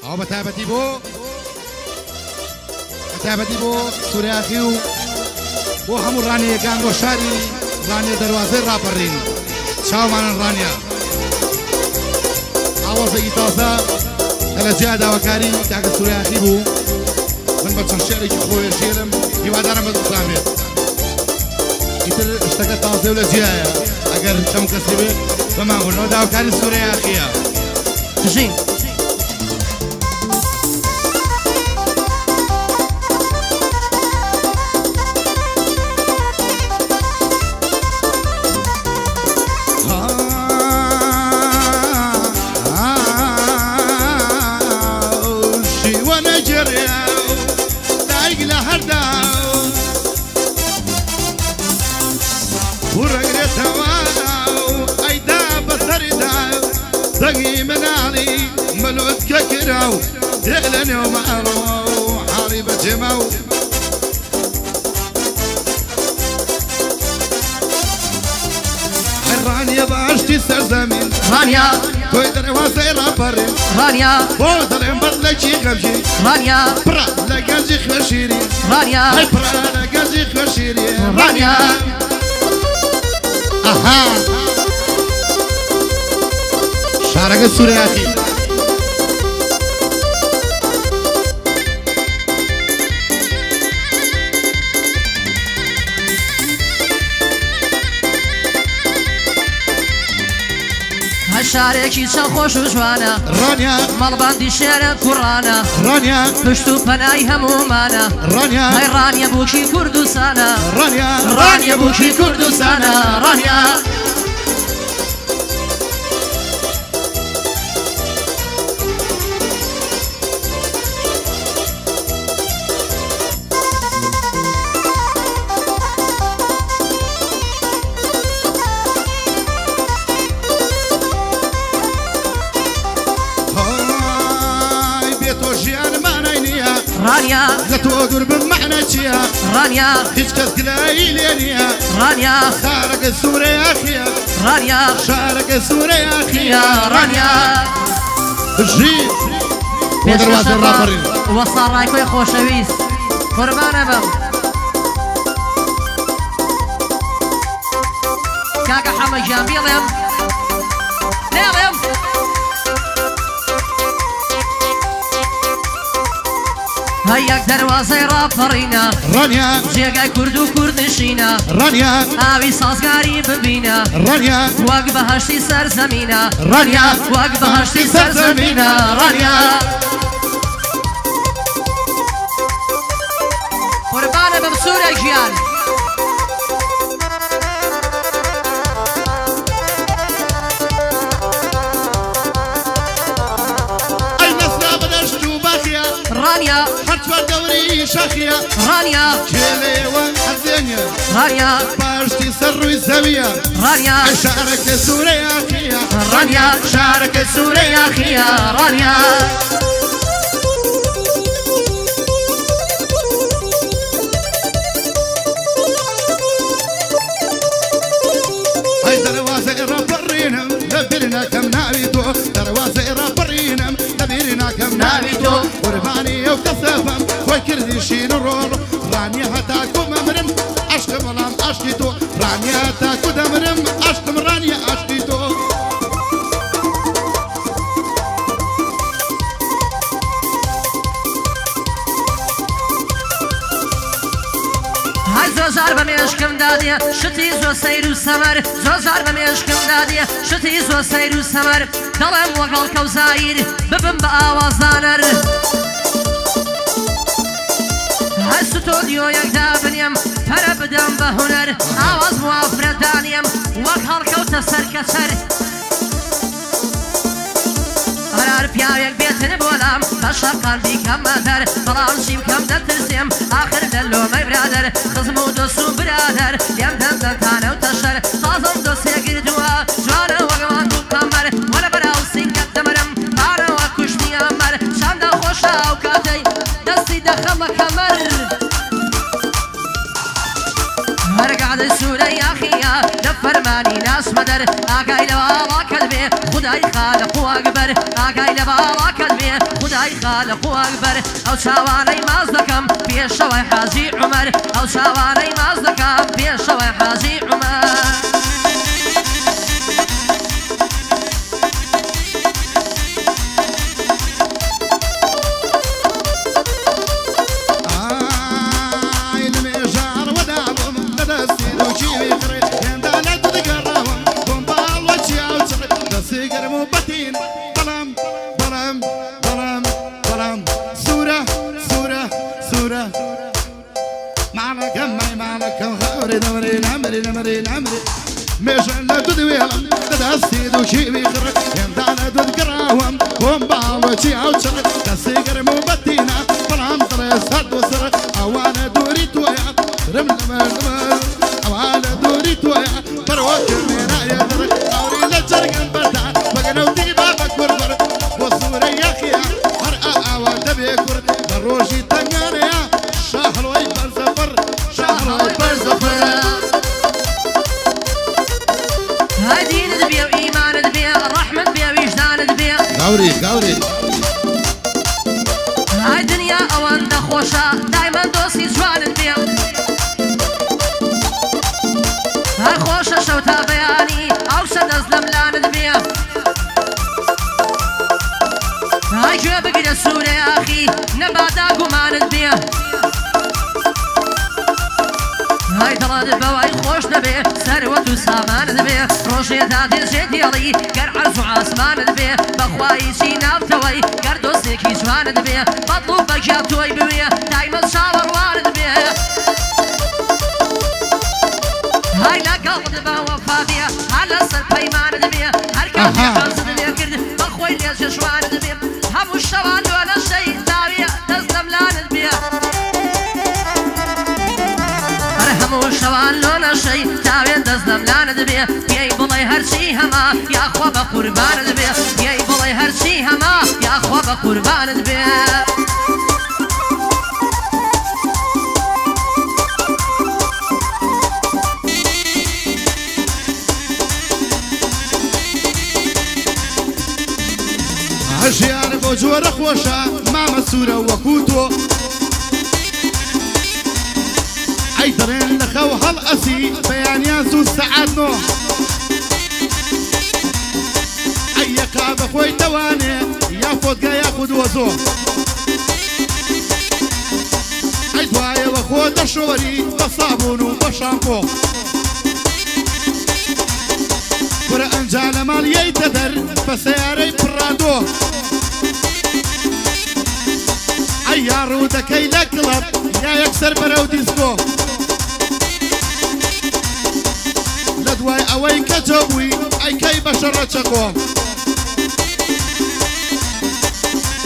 ئەو بەتابەتی بۆ سووریا و بۆ هەموو ڕانیەکان بۆ شاری ڕانیە دەواازەی ڕاپەڕین چاومانن ڕانیا ئاوازێکی تازە لە جیا داواکاری تاکە سووریا بوو من بە چەند شێرێکی خۆی ژێرم هیوادارم بەدڵخامێت ئیتر شتەکە تازە و لە جیایە ئەگەر هەموو کەسی بێت بەمانگوڵنەوە داواکاری سووریا ژین رقي منالي ملوت ككراو يغلني ومعرو حارب جماو رانيا باشتي سرزمين رانيا كويدر واسيرا بري رانيا بودر بدلكي غمشي رانيا برا لقنجي خشيري رانيا برا لقنجي خشيري رانيا اها شارك سوريا أخي هالشارێکی چەند خۆش و جوانە رانيا مەڵباندی شێرە کوڕانە رانيا پشت و پەنای هەمومانە رانيا هەی ڕانیە بووکی کوردستانە رانيا ڕانیە بووکی کوردستانە ڕانیا رانيا لتو قرب معنا جيا رانيا هيج كاس قلايلينيا رانيا شارك سوريا أخيا رانيا شارك سوريا أخيا رانيا جي ودروازة الرابرين وصار رايكوي خوشويس قربانة بم كاكا حمد جامبيلهم نيلهم هياك دروازي رابرينا رانيا جيغاي كردو كردشينا رانيا آوي سازگاري ببينا رانيا واق بهشتي سرزمينا رانيا واق بهشتي سرزمينا رانيا قربانة بمسورة جيان أي نسنا بدشتو باخيا رانيا حرتوار دوري شاخيا رانيا جيلي وحزينيا رانيا باشتي سروي الزاوية رانيا شارك سوريا أخيا رانيا شارك سوريا أخيا رانيا هاي دروازة رابرينم لبرنا كم نابيتو دروازة رابرينم لبرنا كم نابيتو قرباني وكسفم وكردي شين الرول راني هتاكو ممرم عشق ملام عشقيتو راني هتاكو دمرم عشق مراني عشقيتو هاي زوزار بمشكم دادية شتي زو سيرو سمر زوزار بمشكم دادية شتي زو سيرو سمر دلم وقل كوزاير ببن بآوازانر هاي ستوديو يكدا بنيم فرا بدم بهنر آواز موافر دانيم وقل كوتا سركسر قرار پیاوێک بێتن بۆلام بەشە قەلبی کەم مەدەر بەڵام شیم کەم دەترسێم آخر دەلۆمەی برادەر خزم و دۆست و برادەر لێم دەندەتانە و تەشەر تازەم دۆستێ گردووە جوانە وەگەڵان دوو کەمبەر وەرە بەراو سینگەت دەمەرم پارەوە کوشتنی ئەمبەر شاندا خۆشە ئەو کاتەی دەستی دەخەمە کەمەر هەرگادە سوورەی ئاخیە لە فەرمانی ناس مەدەر ئاگای لەوە ئاڵا کەلبێ خدای خالق و اکبر ئاگای لە باڵاکەت بێ خدای خالق و اکبر ئەو چاوانەی ماز دەکەم پێشەوەی حاجی عومەر ئەو چاوانەی ماز دەکەم پێشەوەی حاجی عومەر مێژن لە دوێڵم دەدەستی دووشی بیخڕ هێندانە دودگراوم بۆم باوەچی ئەوچڕ دەستی گەرم و بەتینە بەڵام دڵێ سەد و سڕ ئەوانە دووری تۆیە رم لەمەر ئەوانە دووری تۆیە بەرەوەکرد مێنایە دڕ ئەوری لە جەرگن بەردا بەگەنەوتی بابە کوردبەر بۆ سوورە یەخیە هەر ئاوا دەبێ کورد لە ڕۆژی تەنگانەیە شاهڵۆی بەرزەفەر شاهڵۆی بەرزەفەر دينت بيه وإيمانت بيه رحمت بيه وجدانت بيه قوري قوري هاي دنيا أوان دخوشة دايما دوسي جوانت بيه هاي خوشة شوتا بياني أو سدز لملانت بيه هاي جو بقرا سورة يا أخي نبادا قمانت بيه هاي دڵت بەوای خۆش دەبێ سەروەت و سامانت بێ ڕۆژێدا دێژێت دێڵی گەر عەرز و ئاسمانت بێ بەخوایی چی ناوتەوەی گەر دۆستێکی جوانت بێ بەدڵ و بەگیا تۆی بوێ دایمە چاوەڕوانت بێ هاي لەگەڵت بە وەفا بێ هەر لەسەر پەیمانت بێ هەر کاتی حەزت لێ کرد بەخۆی لێجێ شوانت بێ هەموو شەوان لۆ شەی داویە دەست لە ملانت بێ هەموو شەوان لۆ نەشەی تاوێن دەست لە ملانت بێ پێی بڵێ هەرچی هەما یاخوا بە قوربانت بێ پێی بڵێ هەرچی هەما یاخوا بە قوربانت بێ هەژیان بۆ جۆرە خۆشە مامە سوورە وەکوو تۆ ئەی دەڕێن لە خەو هەڵ ئەسی بەیانیان سوود سەعات نۆ ئەی یەکا بەخۆی دەوانێ یا فۆتگا یاخود وەزۆ ئەی دوایەوە خۆ دەشۆری بە سابوون و بە شامپۆ کورە ئەنجانە ماڵیەیتە دەر بە سەیارەی پڕادۆ ئەی یا ڕوودەکەی لە کڵەب یا یەکسەر بەرەو دیسکۆ لە دوای ئەوەی کە جەبووی ئەیکەی بە شەڕە چەقۆ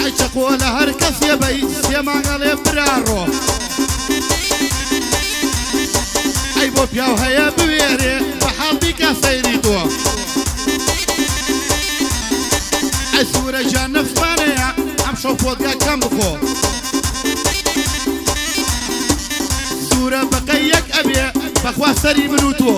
ئەی چەقۆ لە هەر کەسێ بەی سێ مانگەڵێ براڕۆ ئەی بۆ پیاو هەیە بوێرێ بە حاڵ بیکە سەیری تۆ ئەی سوورە جان نەفمانەیە ئەم شەو فۆتگا کەم بخۆ سوورە بەقەی یەک ئەبێ بەخوا سەری من و تۆ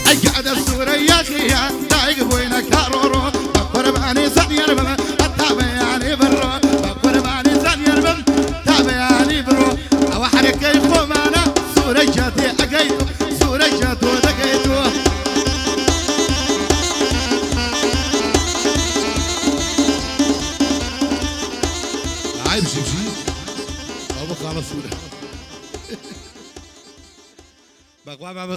ئەی ئەدە سوورە یەخیە دایک بووینە کاڕۆڕۆ بە قوربانی زەنیێر بم تا بەیانی بڕۆ بە قوربانی زەنیێر بم تا بەیانی بڕۆ ئەوە حرەکەی خۆمانە سوورە جاتێ ئەگەی سوورە جاتۆ دەگەی تۆ عیب شیبشی ئەو بەخوا بە سوورە بەخوا